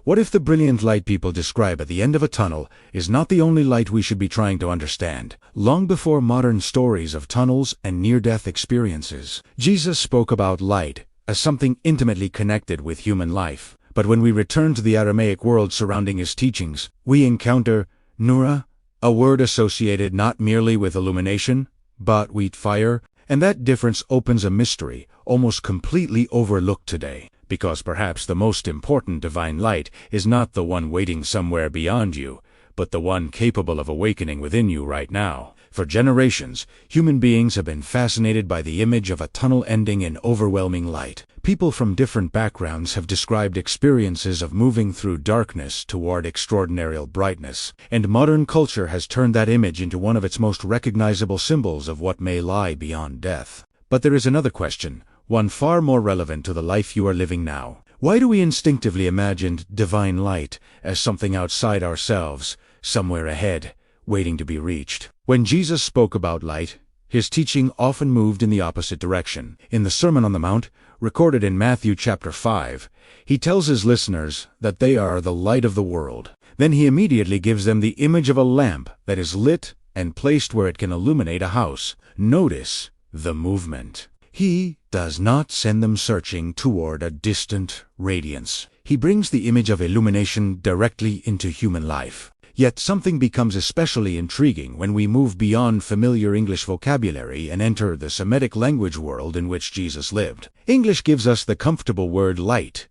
What if the brilliant light people describe at the end of a tunnel is not the only light we should be trying to understand? Long before modern stories of tunnels and near-death experiences, Jesus spoke about light as something intimately connected with human life. But when we return to the Aramaic world surrounding his teachings, we encounter Nura, a word associated not merely with illumination, but with fire, and that difference opens a mystery almost completely overlooked today, because perhaps the most important divine light is not the one waiting somewhere beyond you, but the one capable of awakening within you right now. For generations, human beings have been fascinated by the image of a tunnel ending in overwhelming light. People from different backgrounds have described experiences of moving through darkness toward extraordinary brightness, and modern culture has turned that image into one of its most recognizable symbols of what may lie beyond death. But there is another question, one far more relevant to the life you are living now. Why do we instinctively imagine divine light as something outside ourselves, somewhere ahead, waiting to be reached? When Jesus spoke about light, his teaching often moved in the opposite direction. In the Sermon on the Mount, recorded in Matthew chapter 5, he tells his listeners that they are the light of the world. Then he immediately gives them the image of a lamp that is lit and placed where it can illuminate a house. Notice the movement. He does not send them searching toward a distant radiance. He brings the image of illumination directly into human life. Yet something becomes especially intriguing when we move beyond familiar English vocabulary and enter the Semitic language world in which Jesus lived. English gives us the comfortable word light.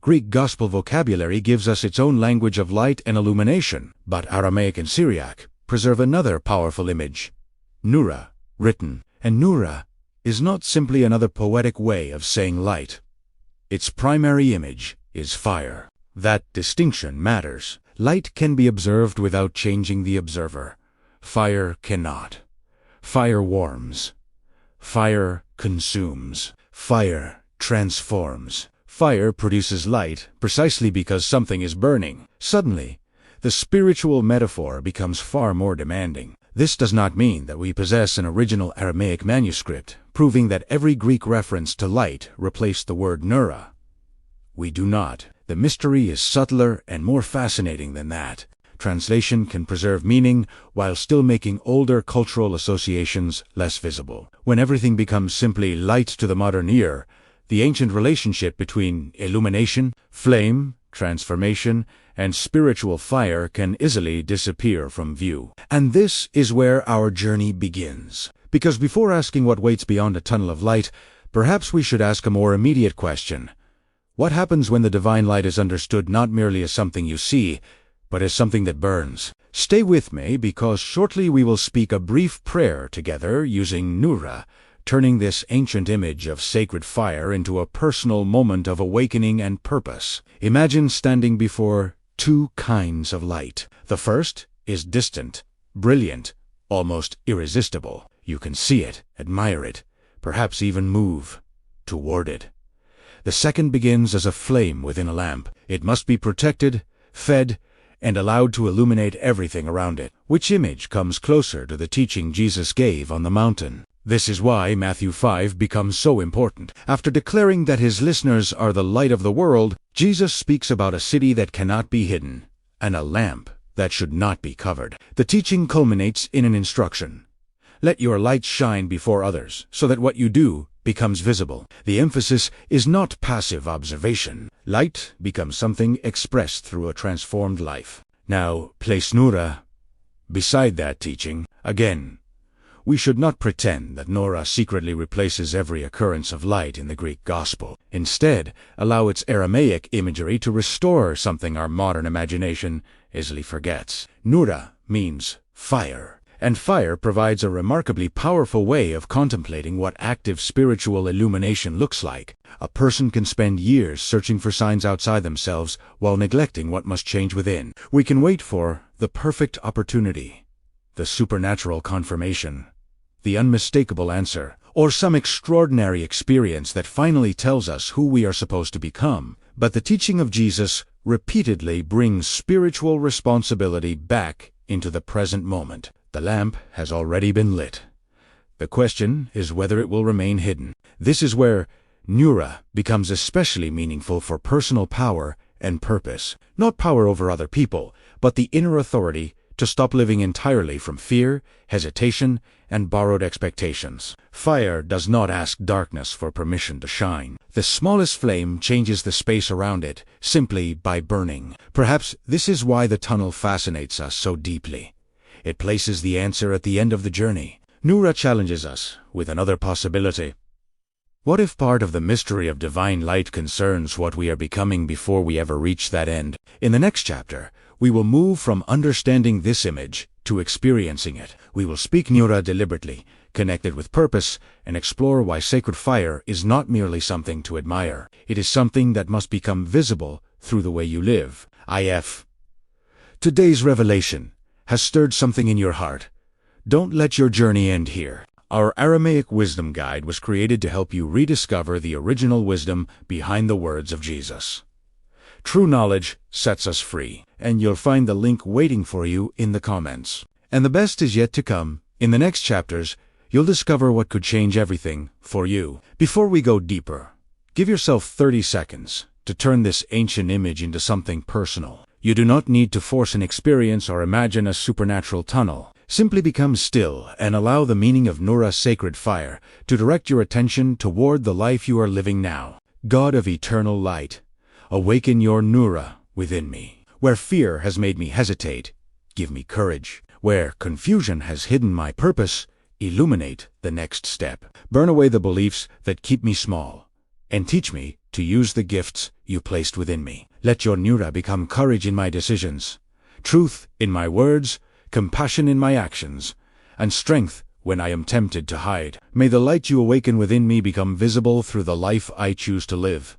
Greek gospel vocabulary gives us its own language of light and illumination. But Aramaic and Syriac preserve another powerful image, Nura, written. And Nura is not simply another poetic way of saying light. Its primary image is fire. That distinction matters. Light can be observed without changing the observer. Fire cannot. Fire warms. Fire consumes. Fire transforms. Fire produces light precisely because something is burning. Suddenly, the spiritual metaphor becomes far more demanding. This does not mean that we possess an original Aramaic manuscript, proving that every Greek reference to light replaced the word Nura. We do not. The mystery is subtler and more fascinating than that. Translation can preserve meaning while still making older cultural associations less visible. When everything becomes simply light to the modern ear, the ancient relationship between illumination, flame, transformation, and spiritual fire can easily disappear from view. And this is where our journey begins. Because before asking what waits beyond a tunnel of light, perhaps we should ask a more immediate question. What happens when the divine light is understood not merely as something you see, but as something that burns? Stay with me, because shortly we will speak a brief prayer together using Nura, turning this ancient image of sacred fire into a personal moment of awakening and purpose. Imagine standing before two kinds of light. The first is distant, brilliant, almost irresistible. You can see it, admire it, perhaps even move toward it. The second begins as a flame within a lamp. It must be protected, fed, and allowed to illuminate everything around it. Which image comes closer to the teaching Jesus gave on the mountain? This is why Matthew 5 becomes so important. After declaring that his listeners are the light of the world, Jesus speaks about a city that cannot be hidden, and a lamp that should not be covered. The teaching culminates in an instruction. Let your light shine before others, so that what you do becomes visible. The emphasis is not passive observation. Light becomes something expressed through a transformed life. Now, place Nura beside that teaching. Again, we should not pretend that Nura secretly replaces every occurrence of light in the Greek gospel. Instead, allow its Aramaic imagery to restore something our modern imagination easily forgets. Nura means fire. And fire provides a remarkably powerful way of contemplating what active spiritual illumination looks like. A person can spend years searching for signs outside themselves while neglecting what must change within. We can wait for the perfect opportunity, the supernatural confirmation, the unmistakable answer, or some extraordinary experience that finally tells us who we are supposed to become. But the teaching of Jesus repeatedly brings spiritual responsibility back into the present moment. The lamp has already been lit. The question is whether it will remain hidden. This is where Nura becomes especially meaningful for personal power and purpose. Not power over other people, but the inner authority to stop living entirely from fear, hesitation, and borrowed expectations. Fire does not ask darkness for permission to shine. The smallest flame changes the space around it, simply by burning. Perhaps this is why the tunnel fascinates us so deeply. It places the answer at the end of the journey. Nura challenges us with another possibility. What if part of the mystery of divine light concerns what we are becoming before we ever reach that end? In the next chapter, we will move from understanding this image to experiencing it. We will speak Nura deliberately, connect it with purpose, and explore why sacred fire is not merely something to admire. It is something that must become visible through the way you live. IF. Today's revelation has stirred something in your heart. Don't let your journey end here. Our Aramaic wisdom guide was created to help you rediscover the original wisdom behind the words of Jesus. True knowledge sets us free, and you'll find the link waiting for you in the comments. And the best is yet to come. In the next chapters, you'll discover what could change everything for you. Before we go deeper, give yourself 30 seconds to turn this ancient image into something personal. You do not need to force an experience or imagine a supernatural tunnel. Simply become still and allow the meaning of Nura's sacred fire to direct your attention toward the life you are living now. God of eternal light, awaken your Nura within me. Where fear has made me hesitate, give me courage. Where confusion has hidden my purpose, illuminate the next step. Burn away the beliefs that keep me small, and teach me to use the gifts you placed within me. Let your Nura become courage in my decisions, truth in my words, compassion in my actions, and strength when I am tempted to hide. May the light you awaken within me become visible through the life I choose to live.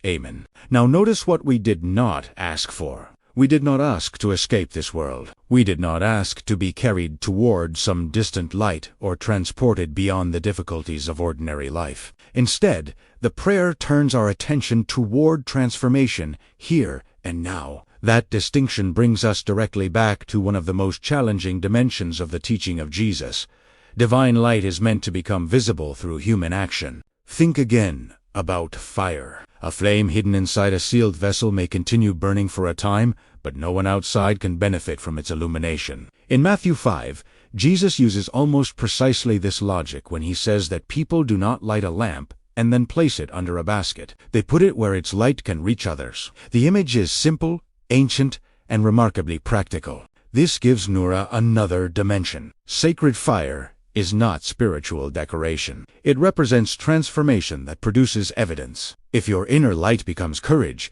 Amen. Now notice what we did not ask for. We did not ask to escape this world. We did not ask to be carried toward some distant light or transported beyond the difficulties of ordinary life. Instead, the prayer turns our attention toward transformation here and now. That distinction brings us directly back to one of the most challenging dimensions of the teaching of Jesus. Divine light is meant to become visible through human action. Think again about fire. A flame hidden inside a sealed vessel may continue burning for a time, but no one outside can benefit from its illumination. In Matthew 5, Jesus uses almost precisely this logic when he says that people do not light a lamp and then place it under a basket. They put it where its light can reach others. The image is simple, ancient, and remarkably practical. This gives Nura another dimension. Sacred fire is not spiritual decoration. It represents transformation that produces evidence. If your inner light becomes courage,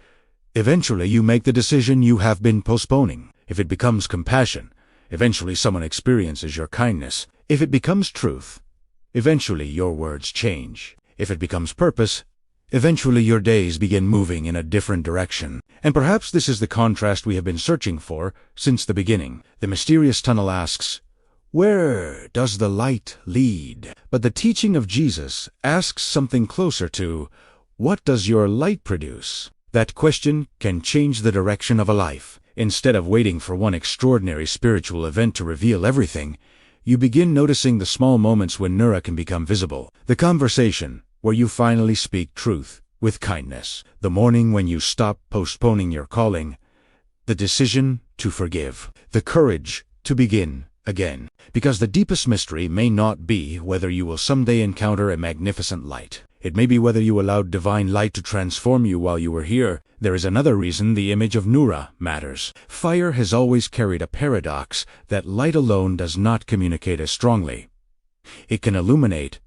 eventually you make the decision you have been postponing. If it becomes compassion, eventually someone experiences your kindness. If it becomes truth, eventually your words change. If it becomes purpose, eventually your days begin moving in a different direction. And perhaps this is the contrast we have been searching for since the beginning. The mysterious tunnel asks, where does the light lead? But the teaching of Jesus asks something closer to, what does your light produce? That question can change the direction of a life. Instead of waiting for one extraordinary spiritual event to reveal everything, you begin noticing the small moments when Nura can become visible. The conversation where you finally speak truth with kindness. The morning when you stop postponing your calling. The decision to forgive. The courage to begin again. Because the deepest mystery may not be whether you will someday encounter a magnificent light. It may be whether you allowed divine light to transform you while you were here. There is another reason the image of Nura matters. Fire has always carried a paradox that light alone does not communicate as strongly. It can illuminate,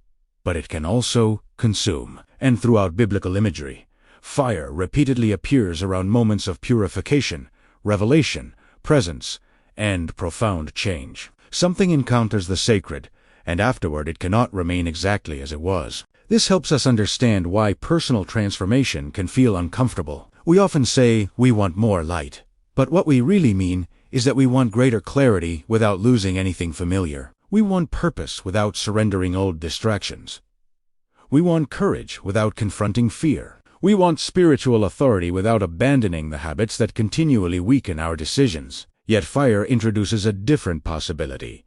but it can also consume. And throughout biblical imagery, fire repeatedly appears around moments of purification, revelation, presence, and profound change. Something encounters the sacred, and afterward it cannot remain exactly as it was. This helps us understand why personal transformation can feel uncomfortable. We often say we want more light, but what we really mean is that we want greater clarity without losing anything familiar. We want purpose without surrendering old distractions. We want courage without confronting fear. We want spiritual authority without abandoning the habits that continually weaken our decisions. Yet fire introduces a different possibility.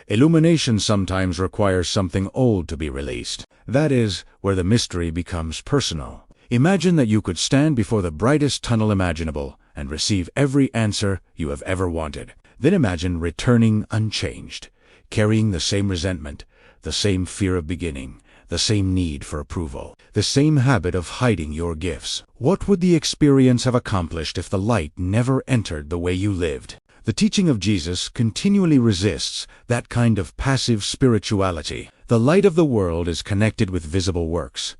Illumination sometimes requires something old to be released. That is where the mystery becomes personal. Imagine that you could stand before the brightest tunnel imaginable and receive every answer you have ever wanted. Then imagine returning unchanged, carrying the same resentment, the same fear of beginning, the same need for approval, the same habit of hiding your gifts. What would the experience have accomplished if the light never entered the way you lived? The teaching of Jesus continually resists that kind of passive spirituality. The light of the world is connected with visible works.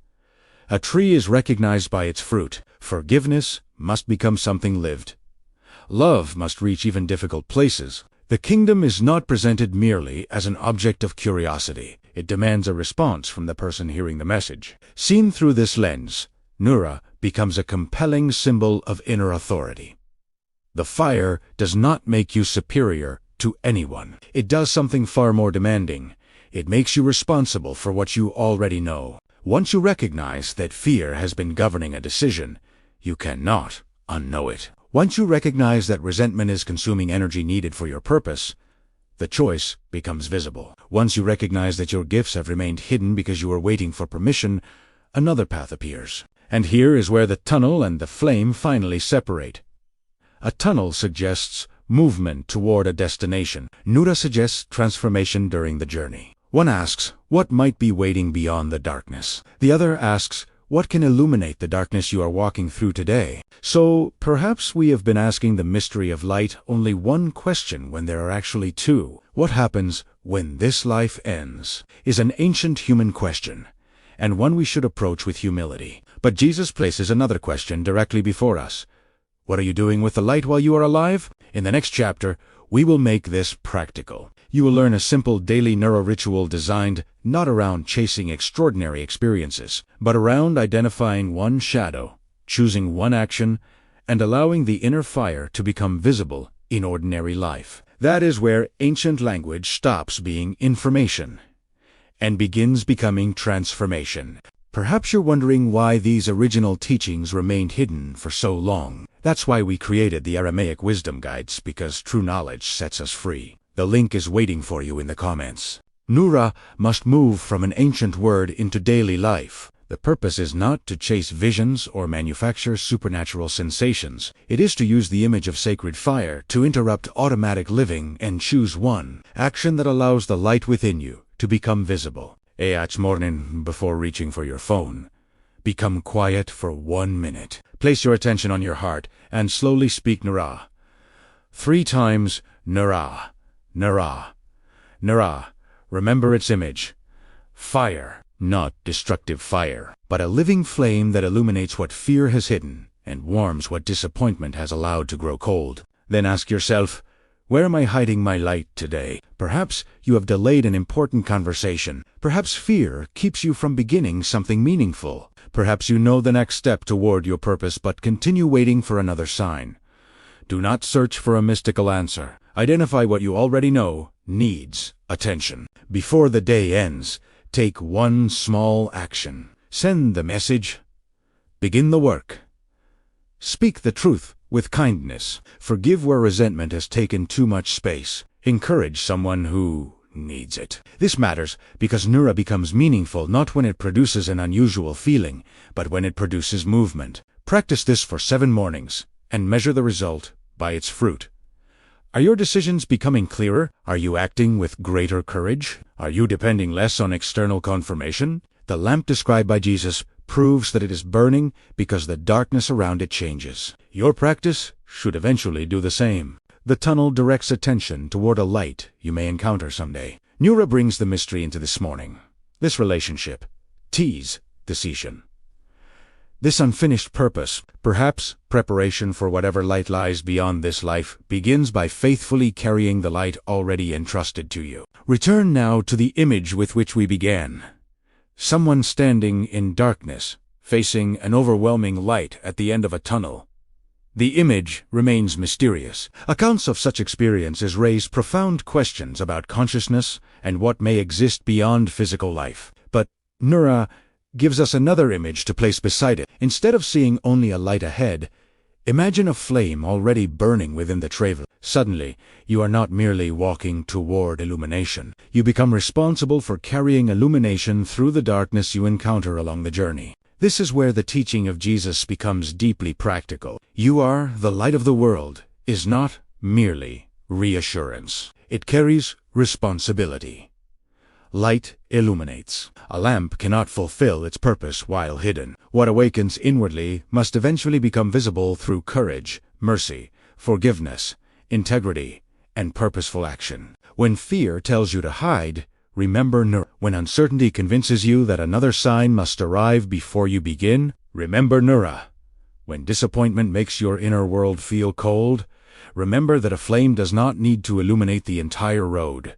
A tree is recognized by its fruit. Forgiveness must become something lived. Love must reach even difficult places. The kingdom is not presented merely as an object of curiosity. It demands a response from the person hearing the message. Seen through this lens, Nura becomes a compelling symbol of inner authority. The fire does not make you superior to anyone. It does something far more demanding. It makes you responsible for what you already know. Once you recognize that fear has been governing a decision, you cannot unknow it. Once you recognize that resentment is consuming energy needed for your purpose, the choice becomes visible. Once you recognize that your gifts have remained hidden because you are waiting for permission, another path appears. And here is where the tunnel and the flame finally separate. A tunnel suggests movement toward a destination. Nura suggests transformation during the journey. One asks, what might be waiting beyond the darkness? The other asks, what can illuminate the darkness you are walking through today? So, perhaps we have been asking the mystery of light only one question when there are actually two. What happens when this life ends? Is an ancient human question, and one we should approach with humility. But Jesus places another question directly before us. What are you doing with the light while you are alive? In the next chapter, we will make this practical. You will learn a simple daily Nura ritual designed not around chasing extraordinary experiences, but around identifying one shadow, choosing one action, and allowing the inner fire to become visible in ordinary life. That is where ancient language stops being information and begins becoming transformation. Perhaps you're wondering why these original teachings remained hidden for so long. That's why we created the Aramaic wisdom guides, because true knowledge sets us free. The link is waiting for you in the comments. Nura must move from an ancient word into daily life. The purpose is not to chase visions or manufacture supernatural sensations. It is to use the image of sacred fire to interrupt automatic living and choose one action that allows the light within you to become visible. Each morning, before reaching for your phone, become quiet for 1 minute. Place your attention on your heart and slowly speak Nura. 3 times, Nura, Nura, Nura. Remember its image. Fire, not destructive fire, but a living flame that illuminates what fear has hidden and warms what disappointment has allowed to grow cold. Then ask yourself, where am I hiding my light today? Perhaps you have delayed an important conversation. Perhaps fear keeps you from beginning something meaningful. Perhaps you know the next step toward your purpose but continue waiting for another sign. Do not search for a mystical answer. Identify what you already know needs attention. Before the day ends, take one small action. Send the message. Begin the work. Speak the truth with kindness. Forgive where resentment has taken too much space. Encourage someone who needs it. This matters because Nura becomes meaningful not when it produces an unusual feeling, but when it produces movement. Practice this for 7 mornings and measure the result by its fruit. Are your decisions becoming clearer? Are you acting with greater courage? Are you depending less on external confirmation? The lamp described by Jesus proves that it is burning because the darkness around it changes. Your practice should eventually do the same. The tunnel directs attention toward a light you may encounter someday. Nura brings the mystery into this morning. This relationship. T's decision. This unfinished purpose, perhaps preparation for whatever light lies beyond this life, begins by faithfully carrying the light already entrusted to you. Return now to the image with which we began. Someone standing in darkness, facing an overwhelming light at the end of a tunnel. The image remains mysterious. Accounts of such experiences raise profound questions about consciousness and what may exist beyond physical life. But Nura gives us another image to place beside it. Instead of seeing only a light ahead, imagine a flame already burning within the travel. Suddenly, you are not merely walking toward illumination. You become responsible for carrying illumination through the darkness you encounter along the journey. This is where the teaching of Jesus becomes deeply practical. "You are the light of the world" is not merely reassurance. It carries responsibility. Light illuminates. A lamp cannot fulfill its purpose while hidden. What awakens inwardly must eventually become visible through courage, mercy, forgiveness, integrity, and purposeful action. When fear tells you to hide, remember Nura. When uncertainty convinces you that another sign must arrive before you begin, remember Nura. When disappointment makes your inner world feel cold, remember that a flame does not need to illuminate the entire road.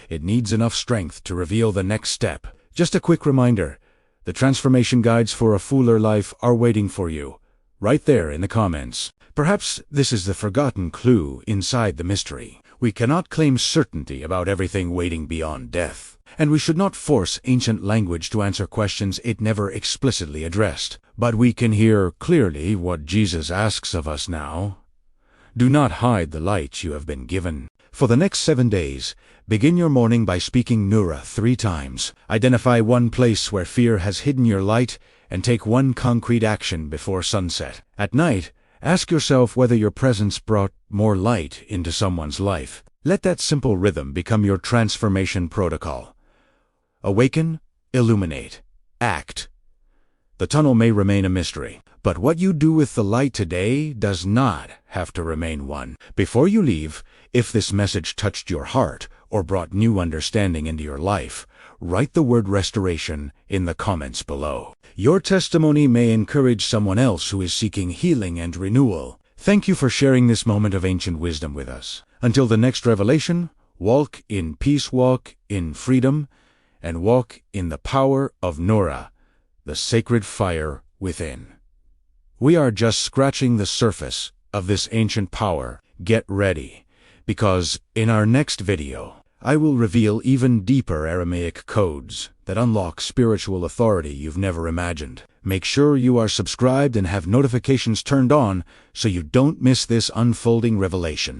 It needs enough strength to reveal the next step. Just a quick reminder, the transformation guides for a fuller life are waiting for you, right there in the comments. Perhaps this is the forgotten clue inside the mystery. We cannot claim certainty about everything waiting beyond death, and we should not force ancient language to answer questions it never explicitly addressed. But we can hear clearly what Jesus asks of us now. Do not hide the light you have been given. For the next 7 days, begin your morning by speaking Nura 3 times. Identify one place where fear has hidden your light and take one concrete action before sunset. At night, ask yourself whether your presence brought more light into someone's life. Let that simple rhythm become your transformation protocol. Awaken, illuminate, act. The tunnel may remain a mystery, but what you do with the light today does not have to remain one. Before you leave, if this message touched your heart or brought new understanding into your life, write the word restoration in the comments below. Your testimony may encourage someone else who is seeking healing and renewal. Thank you for sharing this moment of ancient wisdom with us. Until the next revelation, walk in peace, walk in freedom, and walk in the power of Nura, the sacred fire within. We are just scratching the surface of this ancient power. Get ready, because in our next video, I will reveal even deeper Aramaic codes that unlock spiritual authority you've never imagined. Make sure you are subscribed and have notifications turned on so you don't miss this unfolding revelation.